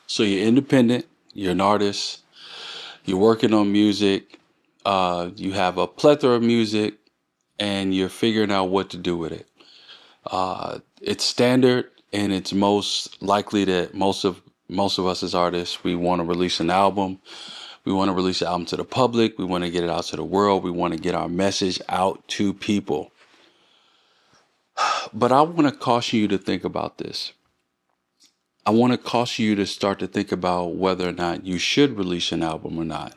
So you're independent, you're an artist, you're working on music, you have a plethora of music, and you're figuring out what to do with it. It's standard, and it's most likely that most of us as artists, we want to release an album. We want to release the album to the public. We want to get it out to the world. We want to get our message out to people. But I want to caution you to think about this. I want to caution you to start to think about whether or not you should release an album or not.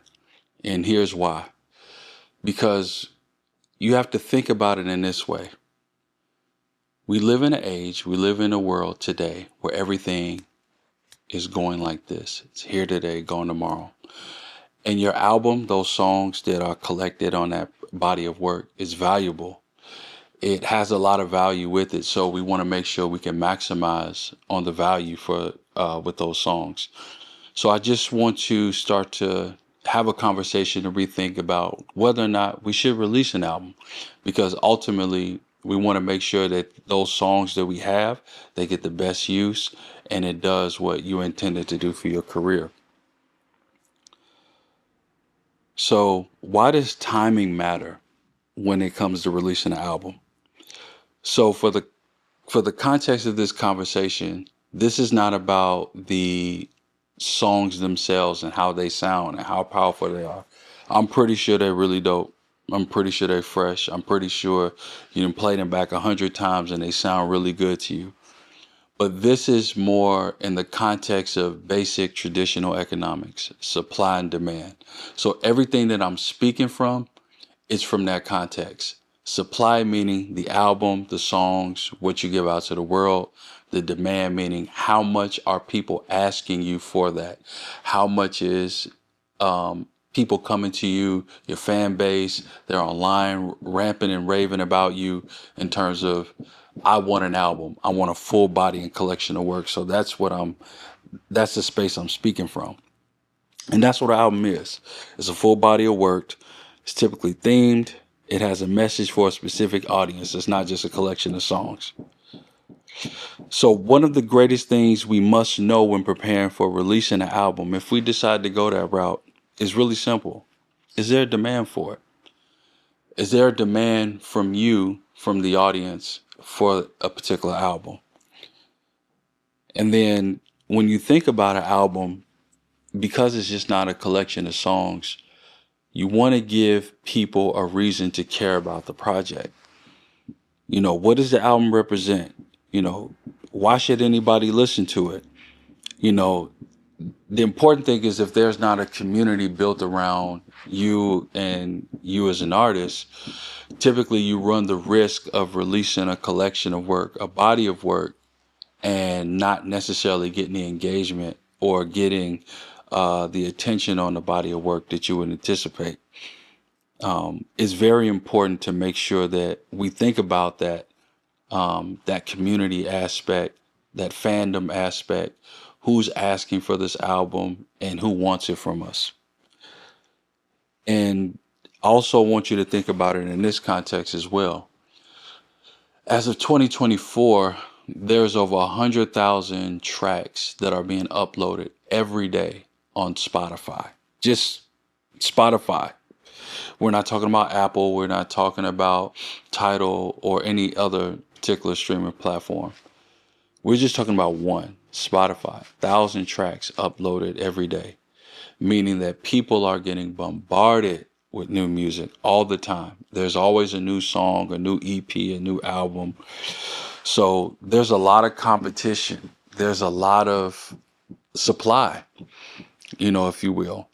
And here's why. Because you have to think about it in this way. We live in an age, we live in a world today where everything is going like this. It's here today, gone tomorrow. And your album, those songs that are collected on that body of work, is valuable. It has a lot of value with it, so we want to make sure we can maximize on the value for with those songs. So I just want to start to have a conversation to rethink about whether or not we should release an album, because ultimately we want to make sure that those songs that we have, they get the best use and it does what you intended to do for your career. So why does timing matter when it comes to releasing an album? So for the context of this conversation, this is not about the songs themselves and how they sound and how powerful they are. I'm pretty sure they're really dope. I'm pretty sure they're fresh. I'm pretty sure you can play them back 100 times and they sound really good to you. But this is more in the context of basic traditional economics, supply and demand. So everything that I'm speaking from is from that context. Supply meaning the album, the songs, what you give out to the world. The demand meaning how much are people asking you for that? How much is people coming to you, your fan base, they're online ramping and raving about you in terms of, I want an album. I want a full body and collection of work. So that's the space I'm speaking from. And that's what an album is. It's a full body of work. It's typically themed. It has a message for a specific audience. It's not just a collection of songs. So one of the greatest things we must know when preparing for releasing an album, if we decide to go that route, is really simple. Is there a demand for it? Is there a demand from you, from the audience, for a particular album? And then when you think about an album, because it's just not a collection of songs, you want to give people a reason to care about the project. What does the album represent? Why should anybody listen to it? You know, the important thing is, if there's not a community built around you and you as an artist, typically you run the risk of releasing a collection of work, a body of work, and not necessarily getting the engagement or getting the attention on the body of work that you would anticipate. It's very important to make sure that we think about that community aspect, that fandom aspect, who's asking for this album and who wants it from us. And also want you to think about it in this context as well. As of 2024, there's over 100,000 tracks that are being uploaded every day on Spotify. Just Spotify. We're not talking about Apple. We're not talking about Tidal or any other particular streaming platform. We're just talking about one, Spotify. 1,000 tracks uploaded every day, meaning that people are getting bombarded with new music all the time. There's always a new song, a new EP, a new album. So there's a lot of competition. There's a lot of supply, if you will.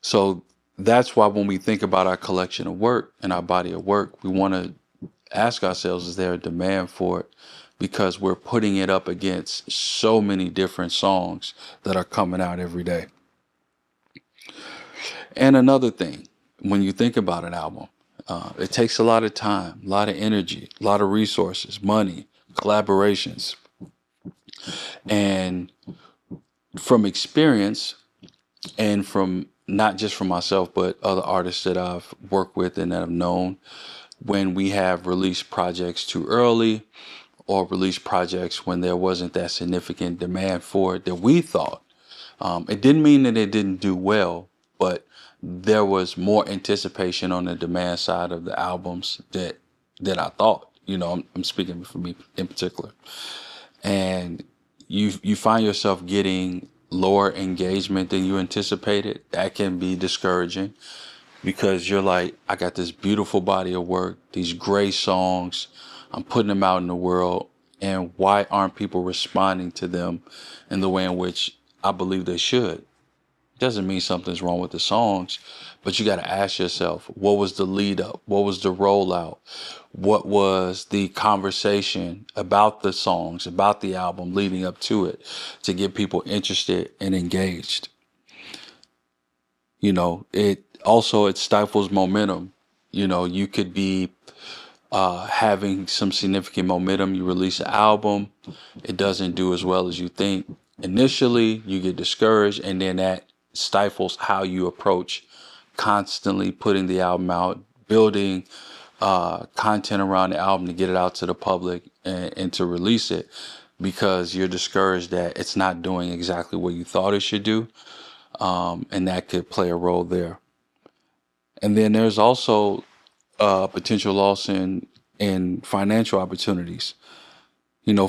So that's why when we think about our collection of work and our body of work, we want to ask ourselves, is there a demand for it? Because we're putting it up against so many different songs that are coming out every day. And another thing, when you think about an album, it takes a lot of time, a lot of energy, a lot of resources, money, collaborations. And from experience, and from not just from myself, but other artists that I've worked with and that I've known, when we have released projects too early or released projects when there wasn't that significant demand for it that we thought, It didn't mean that it didn't do well, but there was more anticipation on the demand side of the albums that I thought. I'm speaking for me in particular, and you find yourself getting lower engagement than you anticipated. That can be discouraging because you're like, I got this beautiful body of work, these great songs, I'm putting them out in the world, and why aren't people responding to them in the way in which I believe they should? Doesn't mean something's wrong with the songs, but you got to ask yourself, what was the lead up? What was the rollout? What was the conversation about the songs, about the album leading up to it to get people interested and engaged? It stifles momentum. You could be having some significant momentum. You release an album, it doesn't do as well as you think. Initially, you get discouraged, and then that stifles how you approach constantly putting the album out, building content around the album to get it out to the public and to release it, because you're discouraged that it's not doing exactly what you thought it should do. And that could play a role there. And then there's also potential loss in financial opportunities.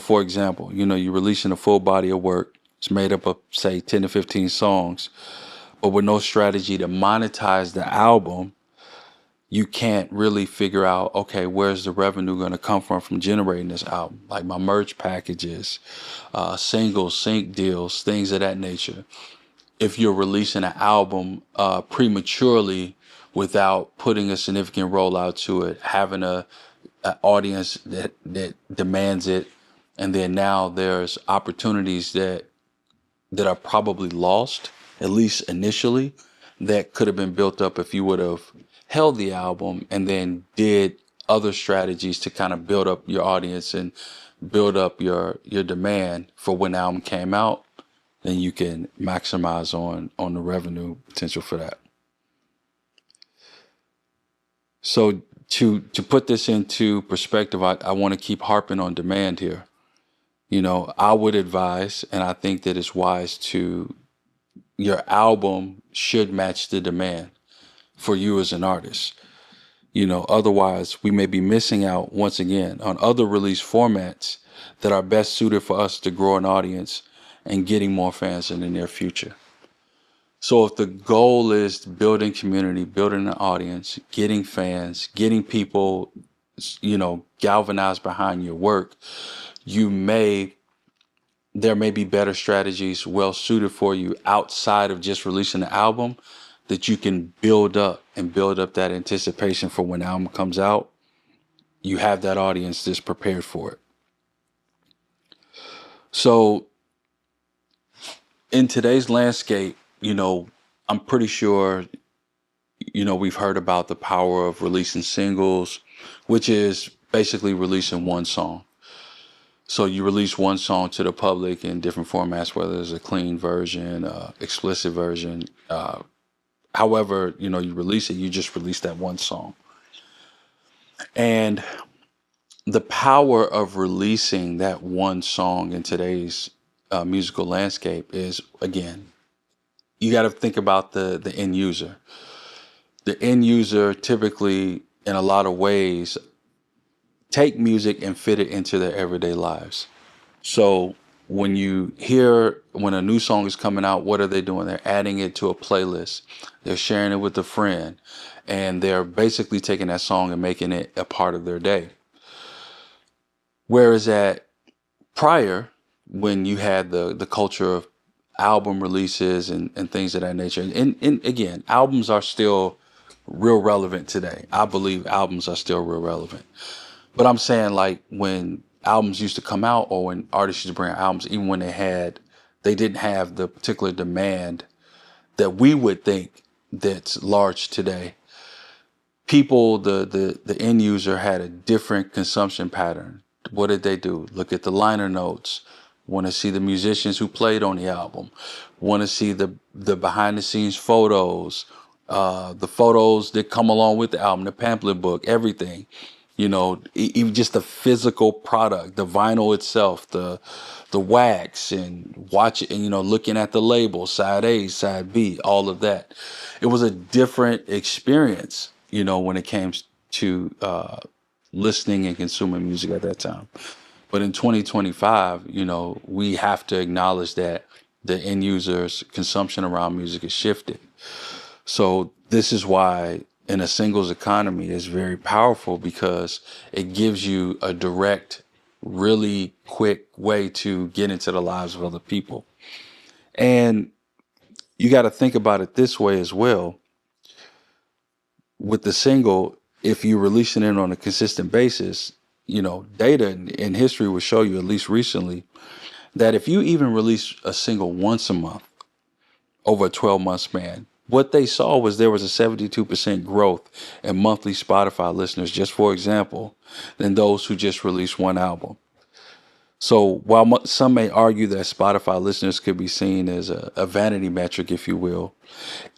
For example, you're releasing a full body of work. It's made up of, say, 10 to 15 songs, but with no strategy to monetize the album, you can't really figure out, okay, where's the revenue going to come from generating this album? Like my merch packages, singles, sync deals, things of that nature. If you're releasing an album prematurely without putting a significant rollout to it, having a audience that demands it, and then now there's opportunities that are probably lost, at least initially, that could have been built up if you would have held the album and then did other strategies to kind of build up your audience and build up your demand for when the album came out. Then you can maximize on the revenue potential for that. So to put this into perspective, I want to keep harping on demand here. I would advise, and I think that it's wise your album should match the demand for you as an artist. Otherwise we may be missing out once again on other release formats that are best suited for us to grow an audience and getting more fans in the near future. So if the goal is building community, building an audience, getting fans, getting people, galvanized behind your work, there may be better strategies well suited for you outside of just releasing the album that you can build up that anticipation for when the album comes out. You have that audience that's prepared for it. So in today's landscape, I'm pretty sure, we've heard about the power of releasing singles, which is basically releasing one song. So you release one song to the public in different formats, whether it's a clean version, explicit version. However, you release it, you just release that one song. And the power of releasing that one song in today's musical landscape is, again, you got to think about the end user. The end user typically, in a lot of ways, take music and fit it into their everyday lives. So when a new song is coming out, what are they doing? They're adding it to a playlist. They're sharing it with a friend, and they're basically taking that song and making it a part of their day. Whereas prior, when you had the culture of album releases and things of that nature, and again, albums are still real relevant today. I believe albums are still real relevant. But I'm saying, like, when albums used to come out, or when artists used to bring out albums, even when they didn't have the particular demand that we would think that's large today. People, the end user, had a different consumption pattern. What did they do? Look at the liner notes. Want to see the musicians who played on the album. Want to see the behind the scenes photos, the photos that come along with the album, the pamphlet book, everything. Even just the physical product, the vinyl itself, the wax, and watch it, and looking at the label, side A, side B, all of that. It was a different experience, when it came to listening and consuming music at that time. But in 2025, we have to acknowledge that the end user's consumption around music has shifted. So this is why in a singles economy is very powerful, because it gives you a direct, really quick way to get into the lives of other people. And you got to think about it this way as well. With the single, if you're releasing it on a consistent basis, data in history will show you, at least recently, that if you even release a single once a month over a 12-month span, what they saw was there was a 72% growth in monthly Spotify listeners, just for example, than those who just released one album. So while some may argue that Spotify listeners could be seen as a vanity metric, if you will,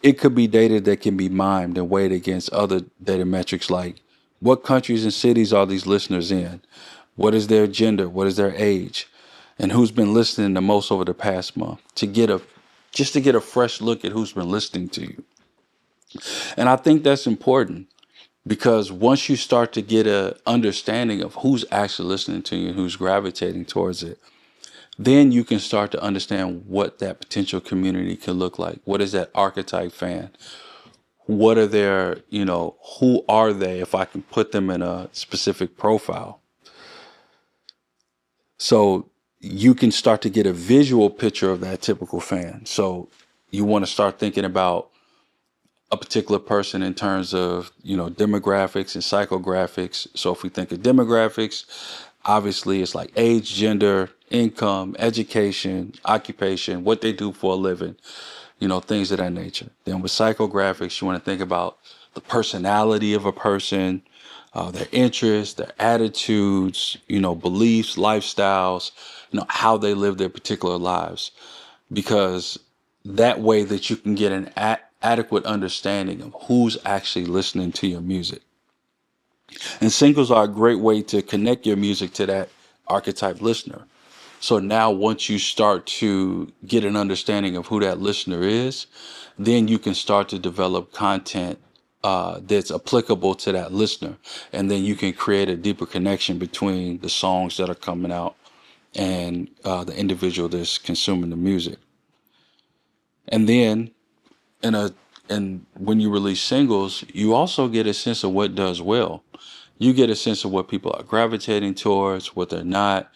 it could be data that can be mimed and weighed against other data metrics like what countries and cities are these listeners in? What is their gender? What is their age? And who's been listening the most over the past month, to get a fresh look at who's been listening to you. And I think that's important, because once you start to get a understanding of who's actually listening to you and who's gravitating towards it, then you can start to understand what that potential community can look like. What is that archetype fan? What are their, who are they, if I can put them in a specific profile? So you can start to get a visual picture of that typical fan. So you want to start thinking about a particular person in terms of, demographics and psychographics. So if we think of demographics, obviously it's like age, gender, income, education, occupation, what they do for a living, things of that nature. Then with psychographics, you want to think about the personality of a person, their interests, their attitudes, beliefs, lifestyles, how they live their particular lives. Because that way that you can get an adequate understanding of who's actually listening to your music. And singles are a great way to connect your music to that archetype listener. So now once you start to get an understanding of who that listener is, then you can start to develop content that's applicable to that listener. And then you can create a deeper connection between the songs that are coming out and the individual that's consuming the music. And then and when you release singles, you also get a sense of what does well. You get a sense of what people are gravitating towards, what they're not,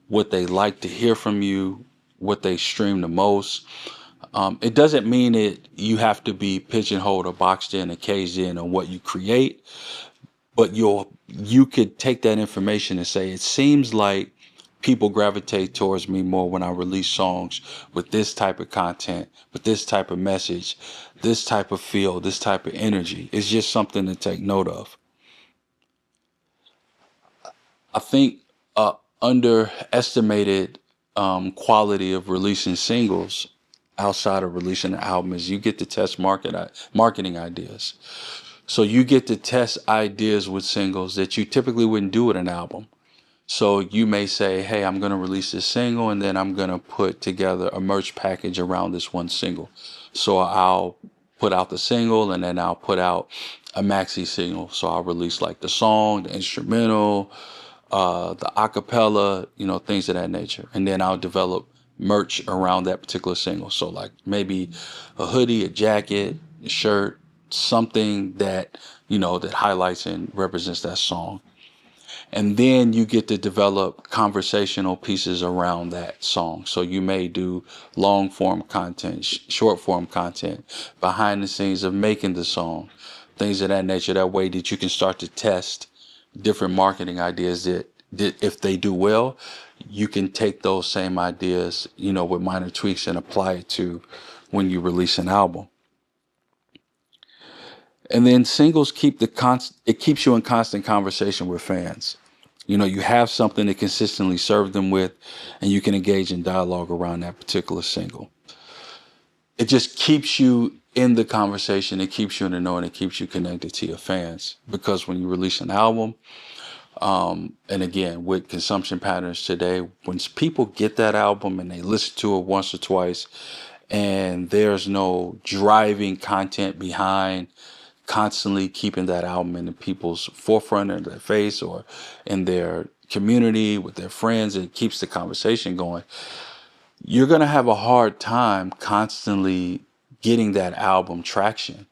what they like to hear from you, what they stream the most. It doesn't mean that you have to be pigeonholed or boxed in or caged in on what you create, but you could take that information and say, it seems like people gravitate towards me more when I release songs with this type of content, with this type of message, this type of feel, this type of energy. It's just something to take note of. I think underestimated quality of releasing singles outside of releasing an album is you get to test marketing ideas. So you get to test ideas with singles that you typically wouldn't do with an album. So you may say, hey, I'm going to release this single and then I'm going to put together a merch package around this one single. So I'll put out the single and then I'll put out a maxi single. So I'll release like the song, the instrumental, the acapella, things of that nature. And then I'll develop merch around that particular single. So like maybe a hoodie, a jacket, a shirt, something that, that highlights and represents that song. And then you get to develop conversational pieces around that song. So you may do long form content, short form content, behind the scenes of making the song, things of that nature. That way that you can start to test different marketing ideas that if they do well, you can take those same ideas, with minor tweaks and apply it to when you release an album. And then singles it keeps you in constant conversation with fans. You have something to consistently serve them with, and you can engage in dialogue around that particular single. It just keeps you in the conversation. It keeps you in the know, and it keeps you connected to your fans. Because when you release an album, And again, with consumption patterns today, when people get that album and they listen to it once or twice, and there's no driving content behind constantly keeping that album in the people's forefront of their face or in their community with their friends, it keeps the conversation going. You're going to have a hard time constantly getting that album traction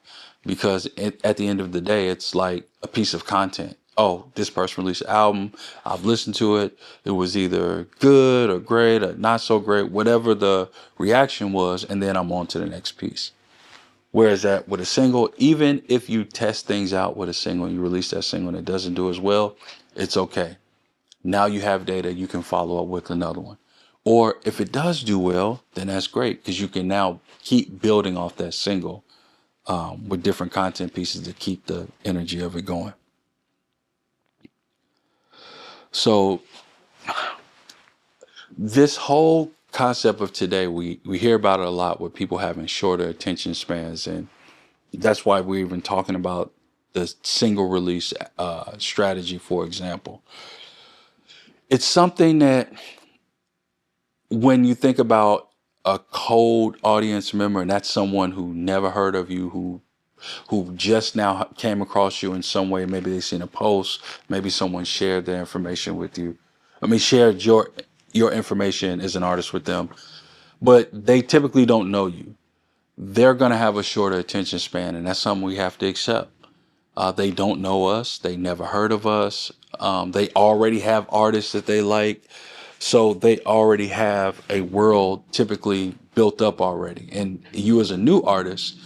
because at the end of the day, it's like a piece of content. Oh, this person released an album. I've listened to it. It was either good or great or not so great, whatever the reaction was. And then I'm on to the next piece. Whereas that with a single, even if you test things out with a single and you release that single and it doesn't do as well, it's okay. Now you have data, you can follow up with another one. Or if it does do well, then that's great because you can now keep building off that single with different content pieces to keep the energy of it going. So this whole concept of today, we hear about it a lot with people having shorter attention spans. And that's why we're even talking about the single release strategy, for example. It's something that when you think about a cold audience member, and that's someone who never heard of you, who just now came across you in some way, maybe they've seen a post, maybe someone shared their information with you. Shared your information as an artist with them, but they typically don't know you. They're going to have a shorter attention span, and that's something we have to accept. They don't know us. They never heard of us. They already have artists that they like. So they already have a world typically built up already. And you as a new artist,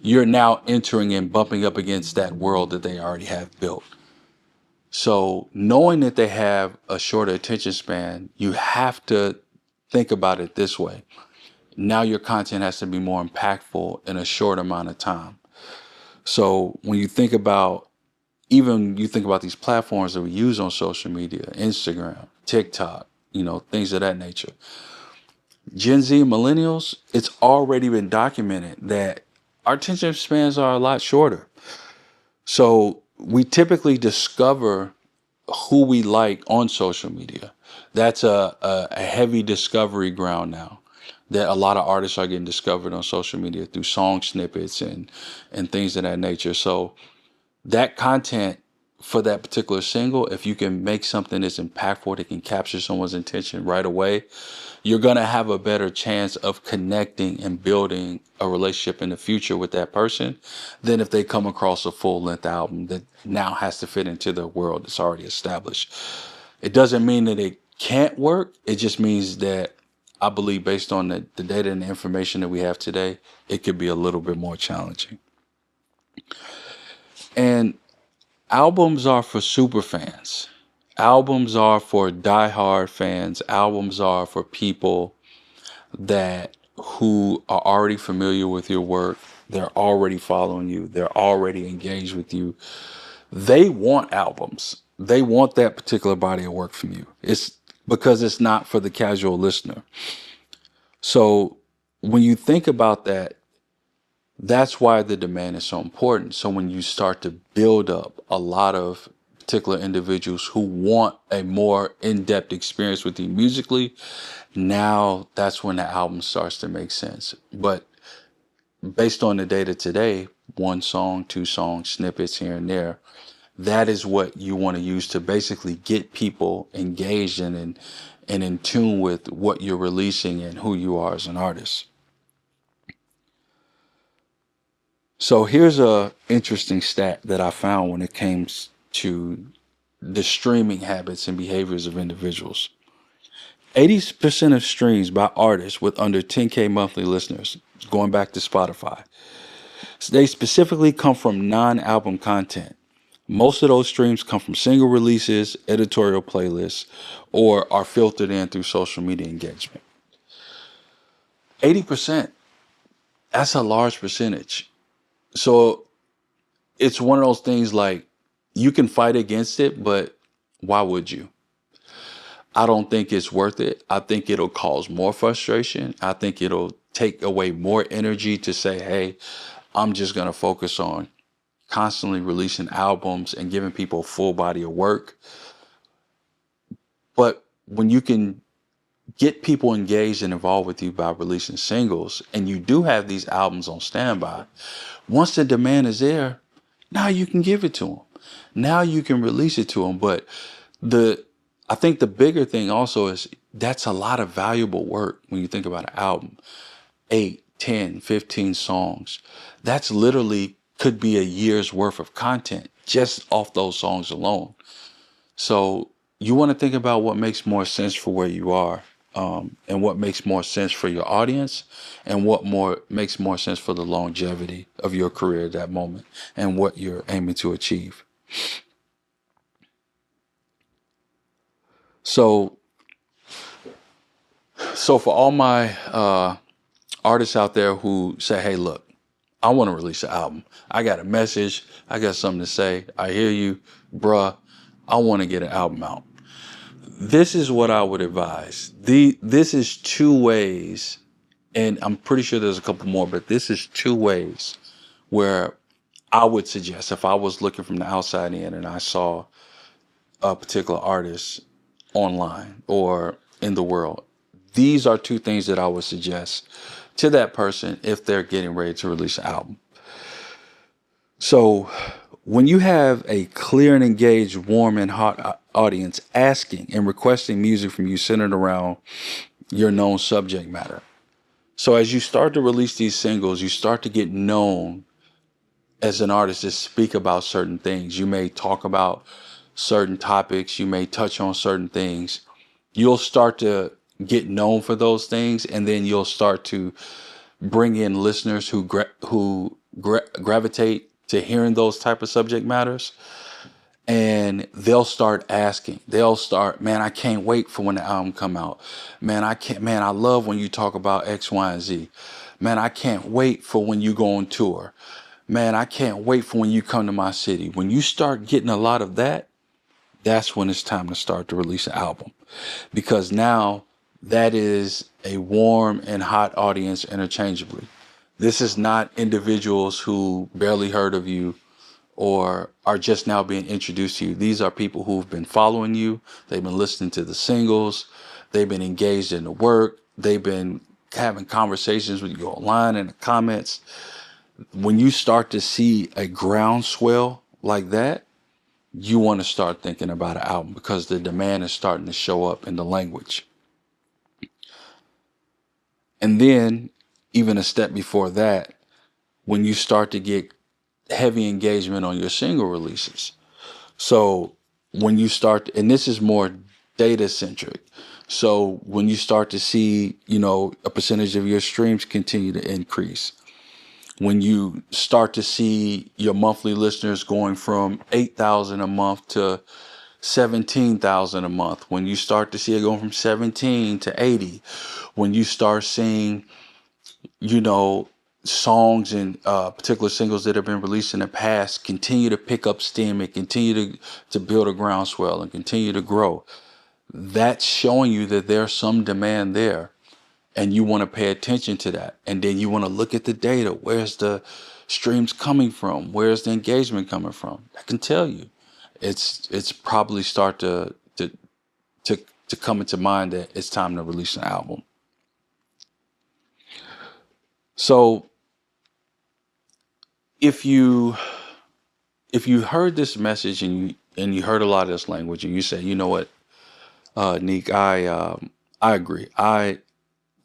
you're now entering and bumping up against that world that they already have built. So knowing that they have a shorter attention span, you have to think about it this way. Now your content has to be more impactful in a short amount of time. So when you think about these platforms that we use on social media, Instagram, TikTok, things of that nature. Gen Z millennials, it's already been documented that our attention spans are a lot shorter. So we typically discover who we like on social media. That's a heavy discovery ground now, that a lot of artists are getting discovered on social media through song snippets and things of that nature. So that content for that particular single, if you can make something that's impactful that can capture someone's attention right away, you're going to have a better chance of connecting and building a relationship in the future with that person than if they come across a full-length album that now has to fit into the world that's already established. It doesn't mean that it can't work. It just means that I believe based on the data and the information that we have today, it could be a little bit more challenging. And albums are for super fans. Albums are for diehard fans. Albums are for people who are already familiar with your work. They're already following you. They're already engaged with you. They want albums. They want that particular body of work from you. It's because it's not for the casual listener. So when you think about that, that's why the demand is so important. So when you start to build up a lot of particular individuals who want a more in-depth experience with you musically, now that's when the album starts to make sense. But based on the data today, one song, two songs, snippets here and there, that is what you want to use to basically get people engaged and in tune with what you're releasing and who you are as an artist. So here's a interesting stat that I found when it came to the streaming habits and behaviors of individuals. 80% of streams by artists with under 10K monthly listeners, going back to Spotify, they specifically come from non-album content. Most of those streams come from single releases, editorial playlists, or are filtered in through social media engagement. 80%, that's a large percentage. So it's one of those things like you can fight against it, but why would you? I don't think it's worth it. I think it'll cause more frustration. I think it'll take away more energy to say, hey, I'm just going to focus on constantly releasing albums and giving people a full body of work. But when you can get people engaged and involved with you by releasing singles, and you do have these albums on standby, once the demand is there, now you can give it to them. Now you can release it to them. But the I think the bigger thing also is that's a lot of valuable work when you think about an album. 8, 10, 15 songs. That's literally could be a year's worth of content just off those songs alone. So you want to think about what makes more sense for where you are, and what makes more sense for your audience, and what more makes more sense for the longevity of your career at that moment, and what you're aiming to achieve. So, so for all my artists out there who say, "Hey, look, I want to release an album. I got a message. I got something to say. I hear you, bruh. I want to get an album out." This is what I would advise. This is two ways, and I'm pretty sure there's a couple more, but this is two ways where I would suggest if I was looking from the outside in and I saw a particular artist online or in the world. These are two things that I would suggest to that person if they're getting ready to release an album. So when you have a clear and engaged, warm and hot audience asking and requesting music from you centered around your known subject matter. So as you start to release these singles, you start to get known as an artist to speak about certain things. You may talk about certain topics. You may touch on certain things. You'll start to get known for those things, and then you'll start to bring in listeners who gravitate to hearing those type of subject matters, and they'll start asking. They'll start, "Man, I can't wait for when the album come out. Man, I love when you talk about X, Y, and Z. Man, I can't wait for when you go on tour. Man, I can't wait for when you come to my city." When you start getting a lot of that, that's when it's time to start to release an album, because now that is a warm and hot audience interchangeably. This is not individuals who barely heard of you or are just now being introduced to you. These are people who've been following you. They've been listening to the singles. They've been engaged in the work. They've been having conversations with you online in the comments. When you start to see a groundswell like that, you want to start thinking about an album, because the demand is starting to show up in the language. And then, even a step before that, when you start to get heavy engagement on your single releases. So when you start, and this is more data centric. So when you start to see, a percentage of your streams continue to increase, when you start to see your monthly listeners going from 8,000 a month to 17,000 a month, when you start to see it going from 17 to 80, when you start seeing, songs and particular singles that have been released in the past continue to pick up steam and continue to build a groundswell and continue to grow, that's showing you that there's some demand there. And you want to pay attention to that. And then you want to look at the data. Where's the streams coming from? Where's the engagement coming from? I can tell you. It's probably start to come into mind that it's time to release an album. So if you heard this message and you heard a lot of this language and you say, "You know what, Neak, I agree. I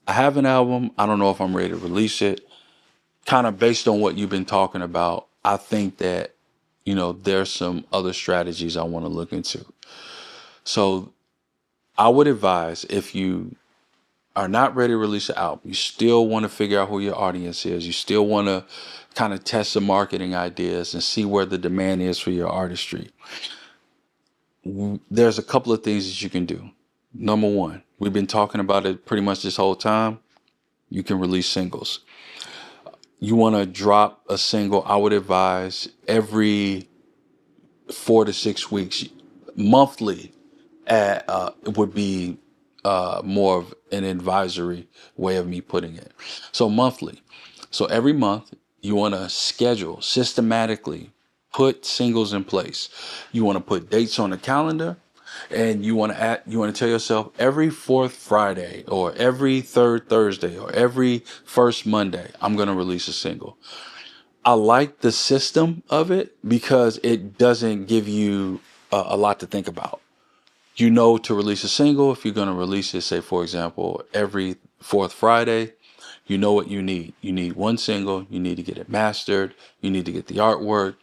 have an album. I don't know if I'm ready to release it." Kind of based on what you've been talking about, I think that, there's some other strategies I want to look into. So I would advise, if you are not ready to release an album, you still want to figure out who your audience is, you still want to kind of test some marketing ideas and see where the demand is for your artistry, there's a couple of things that you can do. Number one, we've been talking about it pretty much this whole time. You can release singles. You want to drop a single, I would advise every 4 to 6 weeks. Monthly would be more of an advisory way of me putting it. So monthly. So every month you want to schedule systematically, put singles in place. You want to put dates on the calendar, And you want to tell yourself every fourth Friday or every third Thursday or every first Monday, I'm going to release a single. I like the system of it because it doesn't give you a lot to think about. You know, to release a single, if you're going to release it, say, for example, every fourth Friday, you know what you need. You need one single. You need to get it mastered. You need to get the artwork.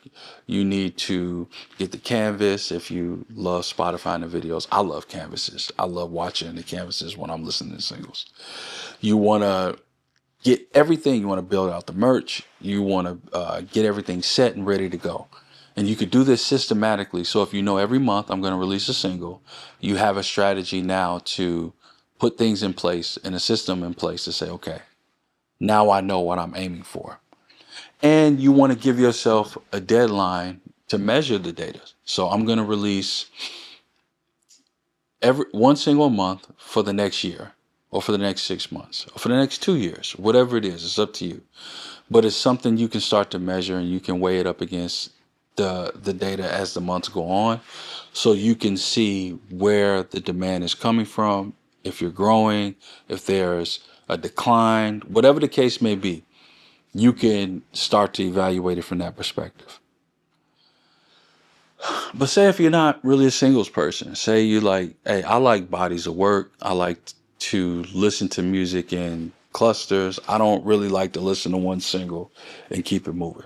You need to get the canvas. If you love Spotify and the videos, I love canvases. I love watching the canvases when I'm listening to singles. You want to get everything. You want to build out the merch. You want to get everything set and ready to go. And you could do this systematically. So if you know every month I'm going to release a single, you have a strategy now to put things in place and a system in place to say, okay, now I know what I'm aiming for. And you want to give yourself a deadline to measure the data. So I'm going to release every one single month for the next year, or for the next 6 months, or for the next 2 years, whatever it is, it's up to you. But it's something you can start to measure, and you can weigh it up against the data as the months go on, so you can see where the demand is coming from, if you're growing, if there's a decline, whatever the case may be. You can start to evaluate it from that perspective. But say if you're not really a singles person, say you like, hey, I like bodies of work. I like to listen to music in clusters. I don't really like to listen to one single and keep it moving.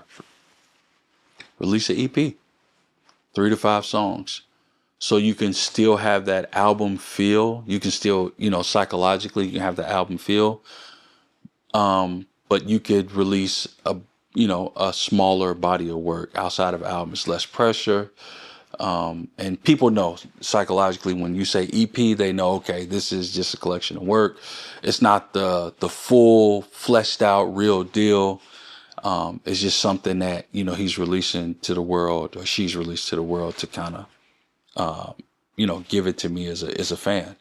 Release an EP, 3 to 5 songs. So you can still have that album feel. You can still, psychologically, you can have the album feel. But you could release a smaller body of work outside of albums, less pressure. And people know psychologically when you say EP, they know, okay, this is just a collection of work. It's not the full fleshed out real deal. It's just something that, he's releasing to the world, or she's released to the world to kind of, give it to me as a fan.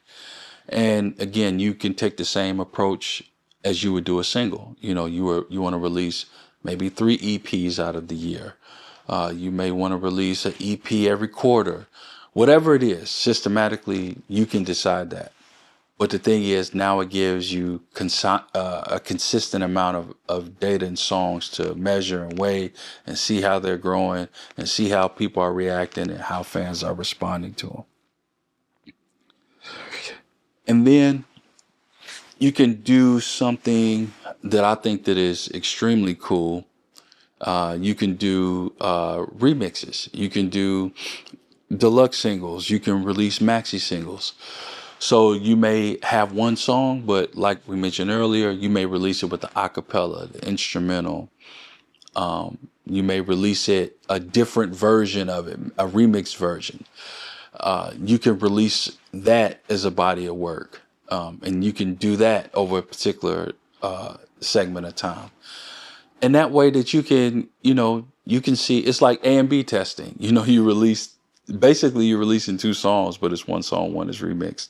And again, you can take the same approach as you would do a single. You want to release maybe 3 EPs out of the year. You may want to release an EP every quarter. Whatever it is, systematically, you can decide that. But the thing is, now it gives you a consistent amount of data and songs to measure and weigh and see how they're growing and see how people are reacting and how fans are responding to them. And then you can do something that I think that is extremely cool. You can do remixes. You can do deluxe singles. You can release maxi singles. So you may have one song, but like we mentioned earlier, you may release it with the acapella, the instrumental. You may release it a different version of it, a remix version. You can release that as a body of work. And you can do that over a particular segment of time. And that way that you can, you can see, it's like A and B testing. You're releasing 2 songs, but it's one song, one is remixed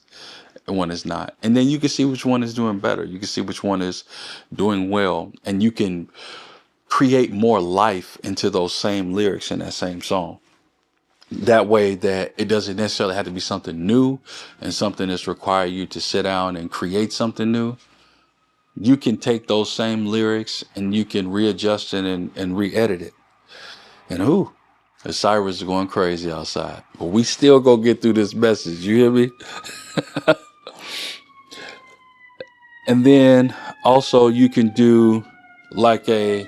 and one is not. And then you can see which one is doing better. You can see which one is doing well. And you can create more life into those same lyrics in that same song. That way that it doesn't necessarily have to be something new and something that's require you to sit down and create something new. You can take those same lyrics and you can readjust it and re-edit it. And the sirens are going crazy outside. But we still go get through this message. You hear me? And then also you can do like a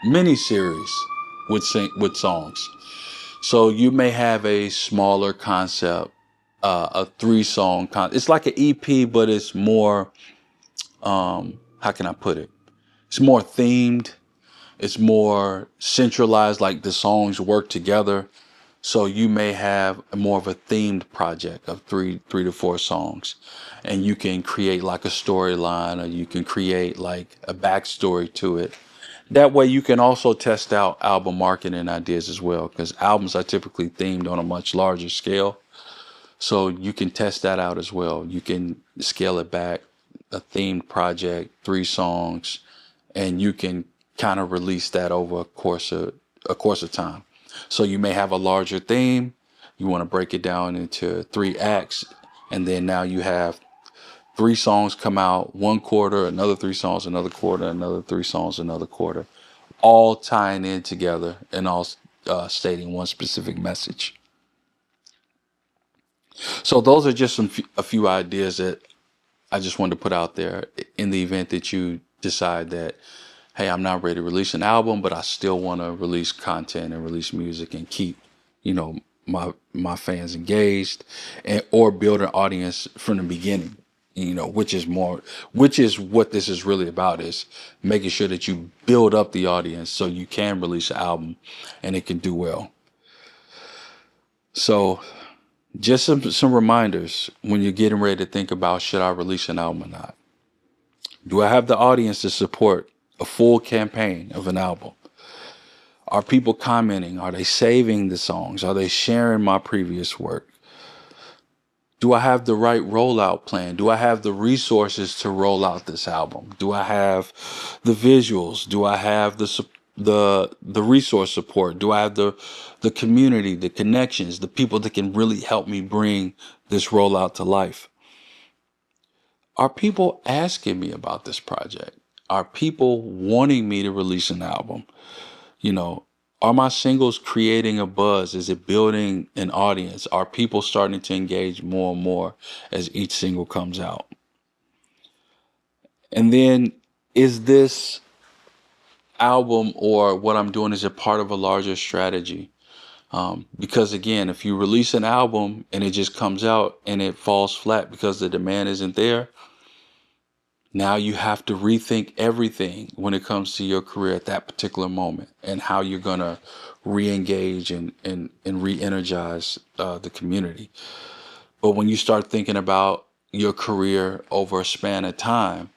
mini series with songs. So you may have a smaller concept, a 3-song it's like an EP, but it's more, how can I put it? It's more themed. It's more centralized, like the songs work together. So you may have more of a themed project of 3 to 4 songs, and you can create like a storyline, or you can create like a backstory to it. That way you can also test out album marketing ideas as well, because albums are typically themed on a much larger scale. So you can test that out as well. You can scale it back, a themed project, 3 songs, and you can kind of release that over a course of time. So you may have a larger theme, You want to break it down into 3 acts, and then now you have 3 songs come out one quarter, another 3 songs another quarter, another 3 songs another quarter, all tying in together and all stating one specific message. So those are just a few ideas that I just wanted to put out there in the event that you decide that, hey, I'm not ready to release an album, but I still want to release content and release music and keep, you know, my fans engaged, and or build an audience from the beginning. Which is what this is really about, is making sure that you build up the audience so you can release an album and it can do well. So just some reminders when you're getting ready to think about, should I release an album or not? Do I have the audience to support a full campaign of an album? Are people commenting? Are they saving the songs? Are they sharing my previous work? Do I have the right rollout plan? Do I have the resources to roll out this album? Do I have the visuals? Do I have the resource support? Do I have the community, the connections, the people that can really help me bring this rollout to life? Are people asking me about this project? Are people wanting me to release an album? Are my singles creating a buzz? Is it building an audience? Are people starting to engage more and more as each single comes out? And then, is this album or what I'm doing, is it part of a larger strategy? Because again, if you release an album and it just comes out and it falls flat because the demand isn't there, now you have to rethink everything when it comes to your career at that particular moment, and how you're going to re-engage and re-energize the community. But when you start thinking about your career over a span of time,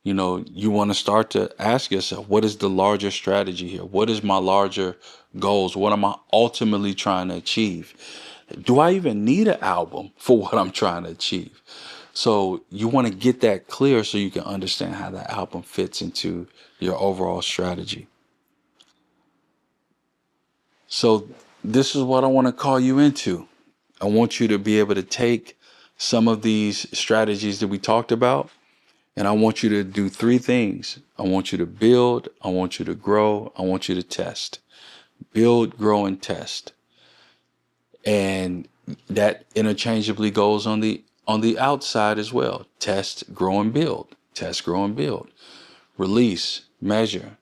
you want to start to ask yourself, what is the larger strategy here? What is my larger goals? What am I ultimately trying to achieve? Do I even need an album for what I'm trying to achieve? So you want to get that clear so you can understand how that album fits into your overall strategy. So this is what I want to call you into. I want you to be able to take some of these strategies that we talked about, and I want you to do 3 things. I want you to build, I want you to grow, I want you to test. Build, grow, and test. And that interchangeably goes on the outside as well. Test, grow, and build. Test, grow, and build. Release, measure.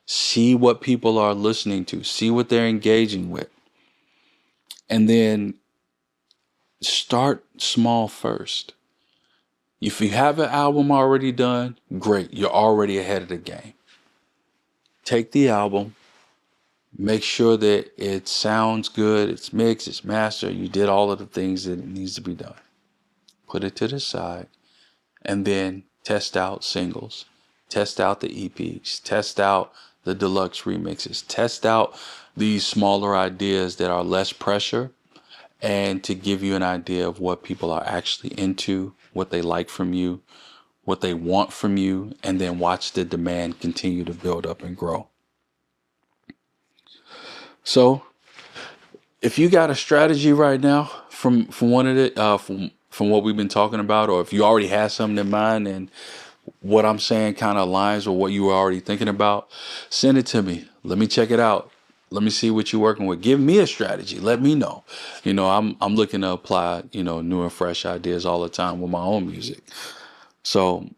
See what people are listening to. See what they're engaging with. And then start small first. If you have an album already done, great. You're already ahead of the game. Take the album. Make sure that it sounds good. It's mixed. It's mastered. You did all of the things that it needs to be done. Put it to the side, and then test out singles, test out the EPs, test out the deluxe remixes, test out these smaller ideas that are less pressure, and to give you an idea of what people are actually into, what they like from you, what they want from you, and then watch the demand continue to build up and grow. So if you got a strategy right now from one of the from what we've been talking about, or if you already have something in mind and what I'm saying kind of aligns with what you were already thinking about, send it to me. Let me check it out. Let me see what you're working with. Give me a strategy. Let me know. I'm looking to apply, new and fresh ideas all the time with my own music. So,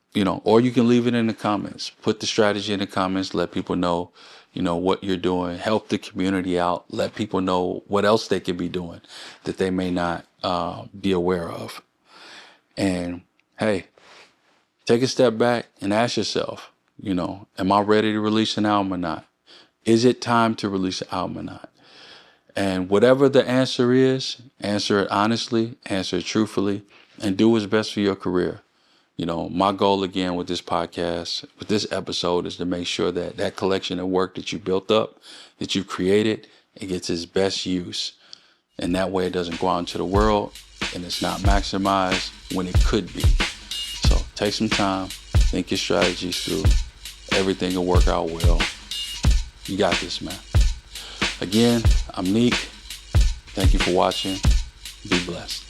or you can leave it in the comments. Put the strategy in the comments. Let people know, what you're doing. Help the community out. Let people know what else they could be doing that they may not be aware of. And hey, take a step back and ask yourself, am I ready to release an album or not? Is it time to release an album or not? And whatever the answer is, answer it honestly, answer it truthfully, and do what's best for your career. My goal again with this podcast, with this episode, is to make sure that that collection of work that you built up, that you've created, it gets its best use. And that way it doesn't go out into the world and it's not maximized when it could be. So take some time, think your strategies through. Everything will work out well. You got this, man. Again, I'm Neak. Thank you for watching. Be blessed.